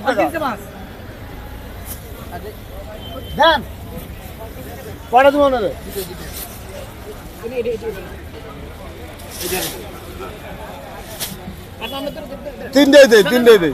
টাকা দেন কয়টা দেবো না রে তিনটাই দেই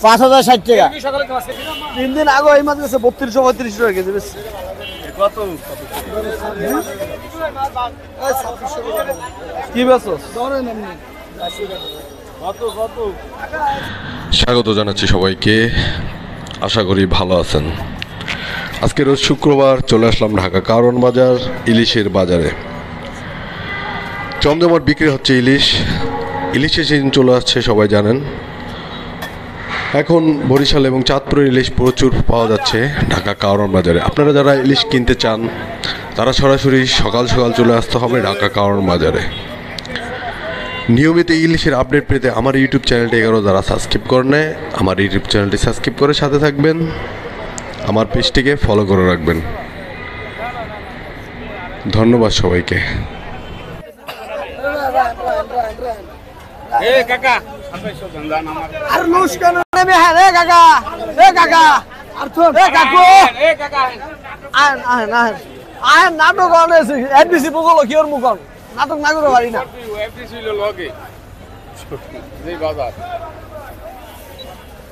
5060 টাকা 3 দিন আগে এই মাছ গেছে 3235 টাকা কেজি বেশি কত কি বেচছ কত স্বাগত জানাচ্ছি সবাইকে, আশা করি ভালো আছেন। আজকে রোজ শুক্রবার চলে আসলাম ঢাকা কারওয়ান বাজার ইলিশের বাজারে। জমজমাট বিক্রি হচ্ছে ইলিশের সিজন চলে আসছে, সবাই জানেন। এখন বরিশাল এবং চাঁদপুরের ইলিশ প্রচুর পাওয়া যাচ্ছে ঢাকা কারওয়ান বাজারে। আপনারা যারা ইলিশ কিনতে চান তারা সরাসরি সকাল সকাল চলে আসতে হবে ঢাকা কারওয়ান বাজারে। নিয়মিত ইলিশের আপডেট পেতে আমার ইউটিউব চ্যানেলটি যারা সাবস্ক্রাইব করেন আমার ইউটিউব চ্যানেলটি সাবস্ক্রাইব করে সাথে থাকবেন, আমার পেজটিকে ফলো করে রাখবেন। ধন্যবাদ সবাইকে। নাটক না করে পারি না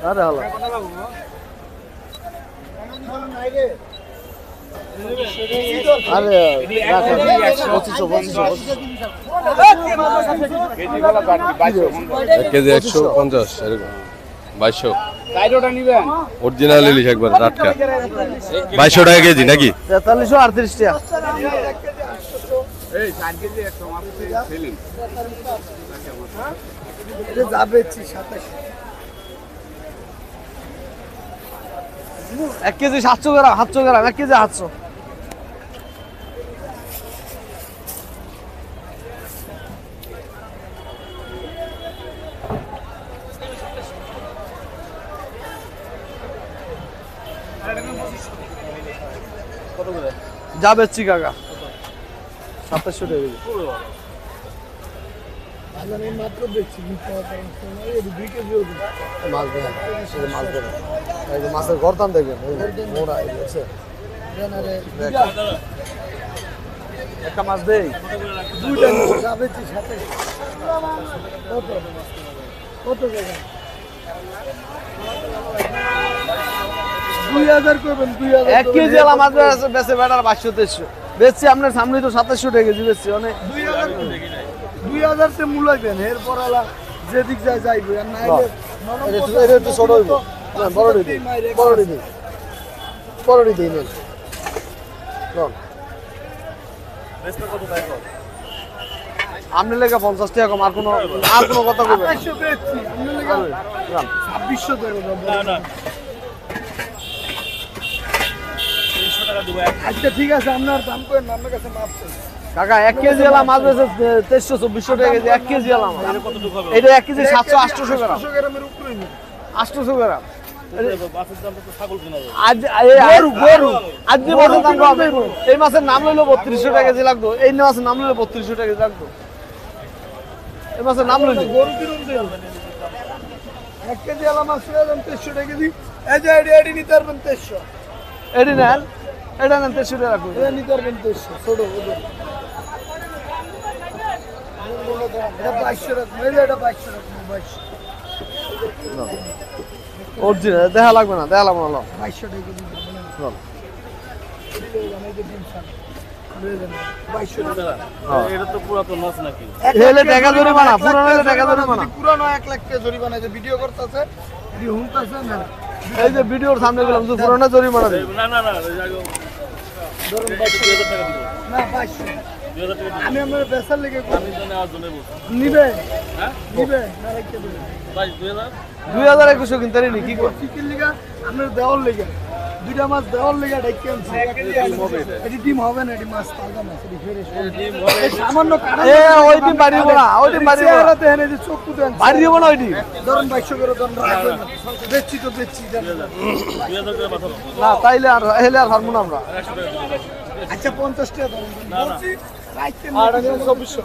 আরে হলো আরে 150 এরকম 2200 অরিজিনাল ইলিশ একবার টাটকা 2200 টাকা কেজি নাকি 4338 টাকা এই 4 কেজি 100 মাছ ফেলেন এটা যাবে 27 1 কেজি 700 গ্রাম 1 কেজি 800 কত করে যাবে কাকা 2700 টাকা আমি মাত্র দেখছি মাছের গর্দান দেখবেন একটা মাছ দেই কত টাকা 2000 করবেন 2000 1 কেজি মাছ বেচে বেটার 2200 বেচছি আপনার সামনে তো 2700 টাকা কেজি বেচছি অনেক 2000 তে মূলাইবেন এরপর আলা যেদিক যায় যাইবে আর না এটা একটু ছোট হইব না বড়ডি দিই নেন কোন বেচতে কত টাকা কম আমনে লেগা 50 টাকা কম আর কোনো কথা কইবেন 2800 বেচছি আমনে লেগা 2600 দেব না আচ্ছা ঠিক আছে আপনার দাম করেন আপনার কাছে মাপ কাকা 1 কেজি এলা মাছ বেচে 2300-2400 টাকা কেজি 1 কেজি এলা মাছ এটা কতটুকু হবে এটা 1 কেজি 700-800 গ্রাম 800 গ্রামের উপরে 800 গ্রাম মাছের দাম তো ছাগল কিনা যায় আজ গরু আজ যে মাছের দাম হবে এই মাছের নাম লইলো 3200 টাকা কেজি লাগতো এই মাছের নাম লইলো 3200 টাকা কেজি লাগতো এই মাছের নাম লইলো গরু কিরম দেব 1 কেজি এলা মাছ এর দাম 2300 টাকা কেজি এই যে এডি নিতে পারবেন 2300 এডি নেন এটা নেন 2300 টাকা রাখুন এটা নিতে পারবেন 2300 ছোট ওদের এটা 2200 রাখুন এটা 2200 রাখুন 2200 অরিজিনাল দেখা লাগবে না 2200 টাকা কেজি চল এটা তো পুরাতন মাছ নাকি এলে টাকা জরিমানা পুরানো হলে টাকা জরিমানা পুরানো 1 লাখ টাকা জরিমানা যে ভিডিও করতেছে ভিডিও হুমতাছে না এই যে ভিডিওর সামনে গেলাম তো পুরানো জরিমানা দেব না ধরুন 2200 টাকা দিব না 2200 টাকা আমি আমার বেচার লেগে আমি তো নেওয়ার জন্য বলছি নিবে হ্যাঁ নিবে না রাখতে দিবে 2000 কিনতে নি কি কর চিকেন লিগা আপনার দেওয়ার লেগে দুইটা মাছ দেওয়ার লেগে ডাইকে আনছি এটি ডিম হবে না এটি মাছ তাজা মাছ এটি ফ্রেশ ডিম হবে সামান্য কাটা ওই ডিম বাড়িব না ওই ডিম বাড়িব না এরাতে এনে যে চোখ কুটে আনছি বাড়িব না ওই ডিম ধরুন 2200 করে ধরুন রাখবেন বেচছি তো বেচছি 2000 টাকা মাথা না তাইলে আর হেলে আর হারমোন আমরা আচ্ছা 50 টাকা ধরুন বলছি আর আমি 2400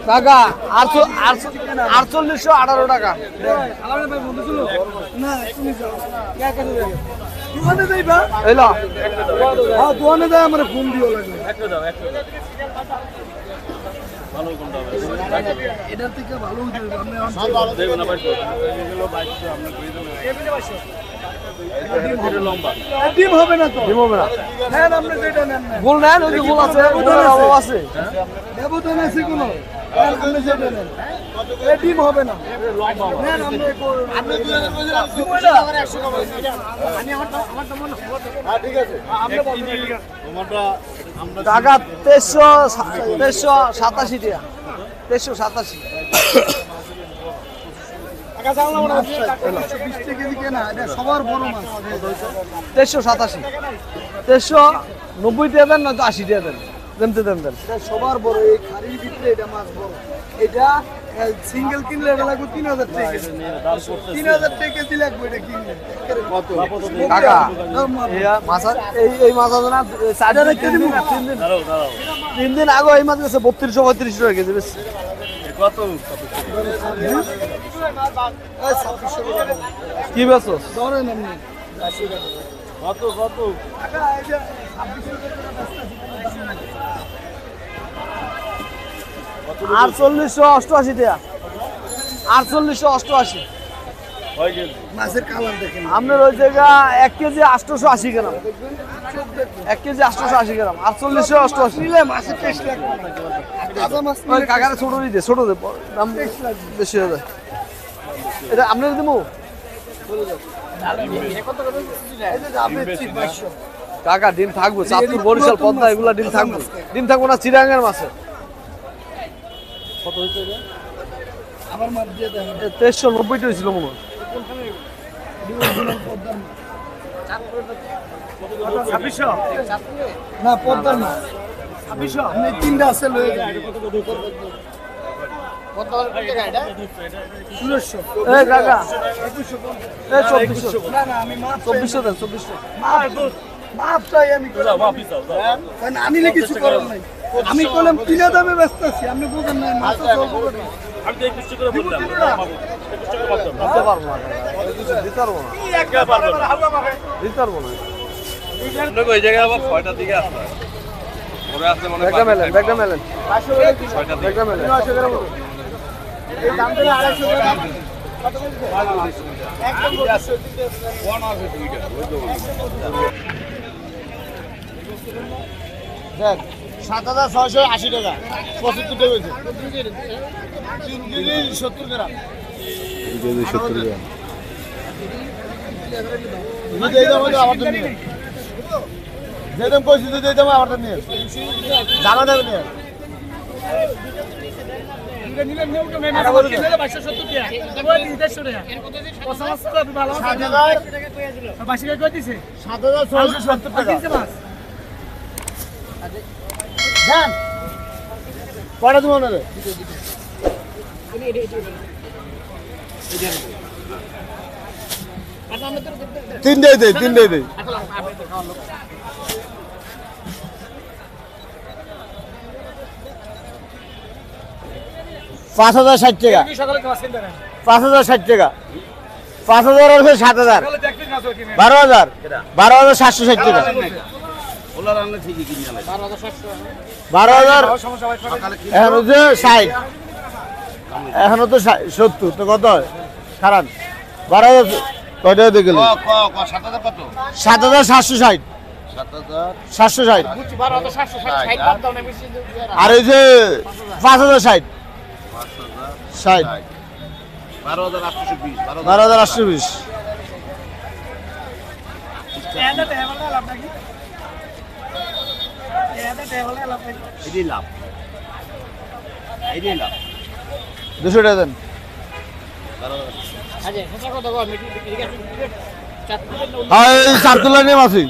টাকা 4818 টাকা দোকানে যাইবা এলা হ্যাঁ দোকানে যাই আমার ফোন দিও লাগবে ভালো কোনটা হবে এটার থেকে ভালো হইবে আমি দেব না ভাই এগুলো 2200 আপনি কই দেন এটা লম্বা ডিম হবে না তো ডিম হবে না হ্যাঁ আপনি যেটা নেন না গোল নেন ওই যে গোল আছে ওটার অভাব আছে ব্যবধান আছে কোনো আপনি যেটা নেন এই ডিম হবে না লম্বা নেন আপনি 2000 আমার 100 কম আমি আমারটা মনে হ্যাঁ ঠিক আছে আপনি বলবেন তোমারটা টাকা 2387 টাকা 2387 2390 টাকা দেন না 80 টাকা দেন দেন সবার বড় এই খারির ভিতরে এটা মাছ বড় এটা সিঙ্গেল কিনলে এটা লাগবে 3000 টাকা 3000 টাকা কেজি লাগবে এটা কিনলে কত টাকা এই মাছ আছে না 4000 কেজি 3 দিন আগে এই মাছ গেছে 3235 টাকা কেজি বেশি কত কি বেচো ধরেন আপনি কত 4888 টাকা 4888 মাছের কালার দেখেন আপনার ওই জায়গা 1 কেজি 880 গ্রাম 1 কেজি 880 গ্রাম 4888 নিলে মাছের টেস্ট লাগবে তাজা মাছ ওই কাকারে ছোট দিতে ছোট দে দাম বেশি হয়ে যায় এটা আপনার দিমু কাকা ডিম থাকবে চাঁদপুর বরিশাল পদ্মা এগুলা ডিম থাকবো না চিরাঙ্গের মাছে কত হইছে রে আমার মাপ দিয়ে দেন 2390 টা ছিল মনে হয় না পদ্মার না 2600 আপনি তিনটা আছে লয়ে যান কত টাকা এটা 1600 এই কাকা 2400 না আমি মাপ 2400 দেন 2400 মাপ চাই আমি মাপই চাও কারণ আমি কিছু করার নাই আমি কলম কিনা দামে ব্যস্ত আছি আপনি বুঝেন না মাছ চলবো আমি তো 21 করে বললাম দিতে পারবো না দিতে পারবো না কি পারবো না দিতে পারবো না ওই জায়গায় আবার 6টার দিকে আসবে পরে আসলে মনে হয় ব্যাগটা মেলেন 6টার দিকে ব্যাগটা মেলেন 900 গ্রাম এই দাম দিলে 250 গ্রাম কত বলছে একদম 1 আছে দুইটা দেখ 7680 টাকা 75 টাকা হয়েছে 3 কেজি 70 গ্রাম 3 কেজি 70 গ্রাম এই দাম হলো আমার জন্য যে দাম কইছি তো এই দাম আমার জন্য জানা দেবে না এটা নিলে নিয়ম তো মেনে নিলে 270 টাকা ওই 250 টাকা পছন্দ আছে ভালো 7000 বাসি কই দিছে 7670 টাকা দেন কয়টা দিব না রে তিন দে 5060 টাকা 5060 টাকা 5000 আর 7000 12000 12760 টাকা ওলা রান্না ঠিকই কিনে আলাই 12000 এখন যে 60 এখনো তো 70 তো কত হয় খারাপ 12000 কয়টা দিয়ে গেল 7000 কত 7760 7760 আর এই যে 5060 60 12820 12820 200 টাকা দেন চারতলা নিয়ে মাছি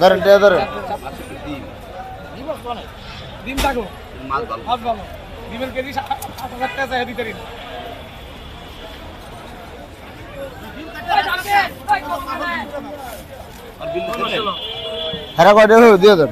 ধরেন ধরেন ডিমের কেজি 7,000 টাকা চাই দিতে রিন হ্যাঁ কয়টা দিয়ে দেন